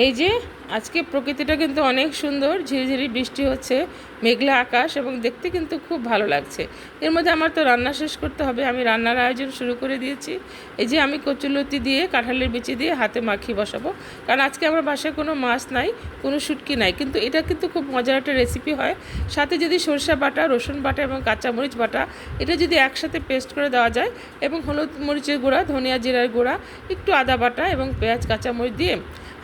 এই যে আজকে প্রকৃতিটা কিন্তু অনেক সুন্দর, ঝিরিঝিরি বৃষ্টি হচ্ছে, মেঘলা আকাশ এবং দেখতে কিন্তু খুব ভালো লাগছে। এর মধ্যে আমার তো রান্না শেষ করতে হবে, আমি রান্নার আয়োজন শুরু করে দিয়েছি। এই যে আমি কচুলতি দিয়ে কাঁঠালের বিচি দিয়ে হাতে মাখিয়ে বসাবো, কারণ আজকে আমার বাসায় কোনো মাছ নাই, কোনো শুটকি নাই, কিন্তু এটা কিন্তু খুব মজার একটা রেসিপি হয়। সাথে যদি সরষা বাটা, রসুন বাটা এবং কাঁচামরিচ বাটা এটা যদি একসাথে পেস্ট করে দেওয়া যায় এবং হলুদ মরিচের গুঁড়া, ধনিয়া জিরার গুঁড়া, একটু আদা বাটা এবং পেঁয়াজ কাঁচামরিচ দিয়ে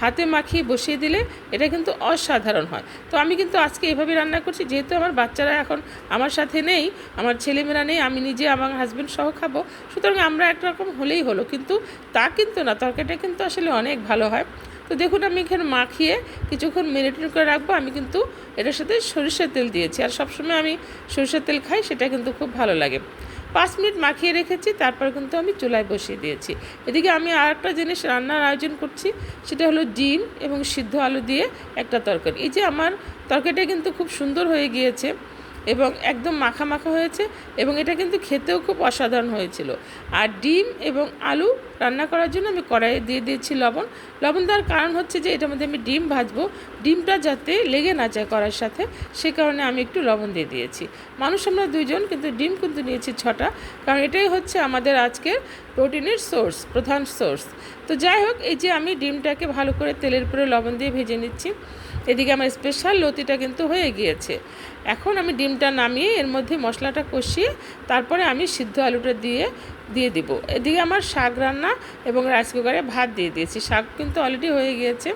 হাতে মাখিয়ে বসিয়ে দিলে এটা কিন্তু অসাধারণ হয়। তো আমি কিন্তু আজকে এভাবে রান্না করছি, যেহেতু আমার বাচ্চারা এখন আমার সাথে নেই, আমার ছেলেমেয়েরা নেই, আমি নিজে আমার হাজব্যান্ড সহ খাবো, সুতরাং আমরা একরকম হলেই হলো, কিন্তু তা কিন্তু না, তরকারিটা কিন্তু আসলে অনেক ভালো হয়। তো দেখুন আমি এখানে মাখিয়ে কিছুক্ষণ মেরিনেট করে রাখবো। আমি কিন্তু এটার সাথে সরিষার তেল দিয়েছি, আর সবসময় আমি সরিষার তেল খাই, সেটা কিন্তু খুব ভালো লাগে। 5 মিনিট মাখিয়ে রেখেছি, তারপর কিন্তু আমি চুলায় বসিয়ে দিয়েছি। এদিকে আমি আর একটা জিনিস রান্নার আয়োজন করছি, সেটা হলো ডিম এবং সিদ্ধ আলু দিয়ে একটা তরকারি। এই যে আমার তরকারিটা কিন্তু খুব সুন্দর হয়ে গিয়েছে এবং একদম মাখা মাখা হয়েছে, এবং এটা কিন্তু খেতেও খুব অসাধারণ হয়েছিল। আর ডিম এবং আলু রান্না করার জন্য আমি কড়াইয়ে দিয়ে দিয়েছি লবণ। লবণ দেওয়ার কারণ হচ্ছে যে এটার মধ্যে আমি ডিম ভাজবো, ডিমটা যাতে লেগে না যায় কড়াইয়ের সাথে, সে কারণে আমি একটু লবণ দিয়ে দিয়েছি। মানুষ আমরা 2 জন, কিন্তু ডিম কিন্তু নিয়েছি 6টা, কারণ এটাই হচ্ছে আমাদের আজকের প্রোটিনের সোর্স, প্রধান সোর্স। তো যাই হোক, এই যে আমি ডিমটাকে ভালো করে তেলের উপরে লবণ দিয়ে ভেজে নিচ্ছি। এদিকে আমার স্পেশাল লতিটা কিন্তু হয়ে গিয়েছে। এখন আমি ডিমটা নামিয়ে এর মধ্যে মশলাটা কষিয়ে তারপরে আমি সিদ্ধ আলুটা দিয়ে দিব। এদিকে আমার শাক রান্না এবং রাইস কুকারে ভাত দিয়ে দিয়েছি। শাক কিন্তু অলরেডি হয়ে গিয়েছে,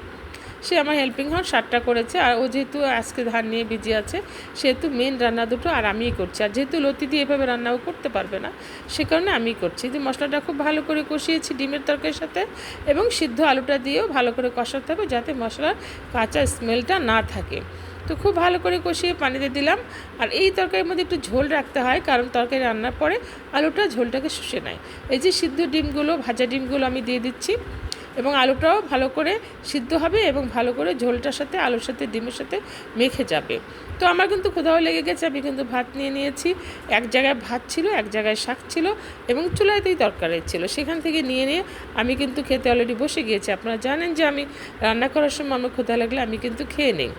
সে আমার হেল্পিং হ্যান্ড শাকটা করেছে, আর ও যেহেতু আজকে ধান নিয়ে বিজি আছে, সেহেতু মেন রান্না দুটো আর আমিই করছি। আর যেহেতু লতি দিয়ে এভাবে রান্নাও করতে পারবে না, সে কারণে আমিই করছি। যে মশলাটা খুব ভালো করে কষিয়েছি ডিমের তরকারির সাথে, এবং সিদ্ধ আলুটা দিয়েও ভালো করে কষাতে হবে, যাতে মশলার কাঁচা স্মেলটা না থাকে। তো খুব ভালো করে কষিয়ে পানিতে দিলাম। আর এই তরকারির মধ্যে একটু ঝোল রাখতে হয়, কারণ তরকারি রান্নার পরে আলুটা ঝোলটাকে শুষে নেয়। এই যে সিদ্ধ ডিমগুলো, ভাজা ডিমগুলো আমি দিয়ে দিচ্ছি, এবং আলুটাও ভালো করে সিদ্ধ হবে এবং ভালো করে ঝোলটার সাথে আলুর সাথে ডিমের সাথে মেখে যাবে। তো আমার কিন্তু ক্ষুধাও লেগে গেছে, আমি কিন্তু ভাত নিয়ে নিয়েছি। এক জায়গায় ভাত ছিল, এক জায়গায় শাক ছিল, এবং চুলাতেই তরকারি ছিল, সেখান থেকে নিয়ে আমি কিন্তু খেতে অলরেডি বসে গিয়েছি। আপনারা জানেন যে আমি রান্না করার সময় আমার ক্ষুধা লাগলে আমি কিন্তু খেয়ে নিই।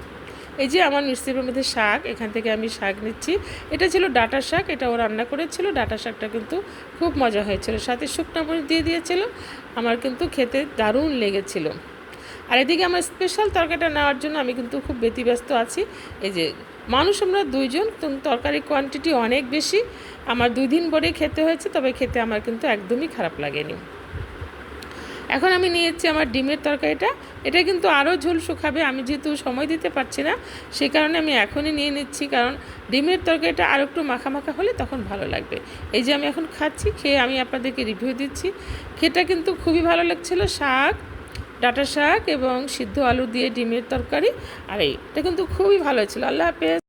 এই যে আমার মিক্সির মধ্যে শাক, এখান থেকে আমি শাক নিচ্ছি। এটা ছিল ডাঁটা শাক, এটাও রান্না করেছিল। ডাঁটা শাকটা কিন্তু খুব মজা হয়েছিল, সাথে শুকনো মরিচ দিয়ে দিয়েছিল, আমার কিন্তু খেতে দারুণ লেগেছিল। আর এদিকে আমার স্পেশাল তরকারিটা নেওয়ার জন্য আমি কিন্তু খুব ব্যতিব্যস্ত আছি। এই যে মানুষ আমরা 2 জন, তরকারি কোয়ান্টিটি অনেক বেশি, আমার 2 দিন পরে খেতে হয়েছে, তবে খেতে আমার কিন্তু একদমই খারাপ লাগেনি। এখন আমি নিয়েছি আমার ডিমের তরকারিটা, এটা কিন্তু আরও ঝোল শুকাবে, আমি যেহেতু সময় দিতে পারছি না, সে কারণে আমি এখনই নিয়ে নিচ্ছি, কারণ ডিমের তরকারিটা আরও একটু মাখা মাখা হলে তখন ভালো লাগবে। এই যে আমি এখন খাচ্ছি, খেয়ে আমি আপনাদেরকে রিভিউ দিচ্ছি। খেতে কিন্তু খুবই ভালো লাগছিলো, শাক, ডাঁটা শাক এবং সিদ্ধ আলু দিয়ে ডিমের তরকারি, আর এইটা কিন্তু খুবই ভালো ছিল। আল্লাহ হাফেজ।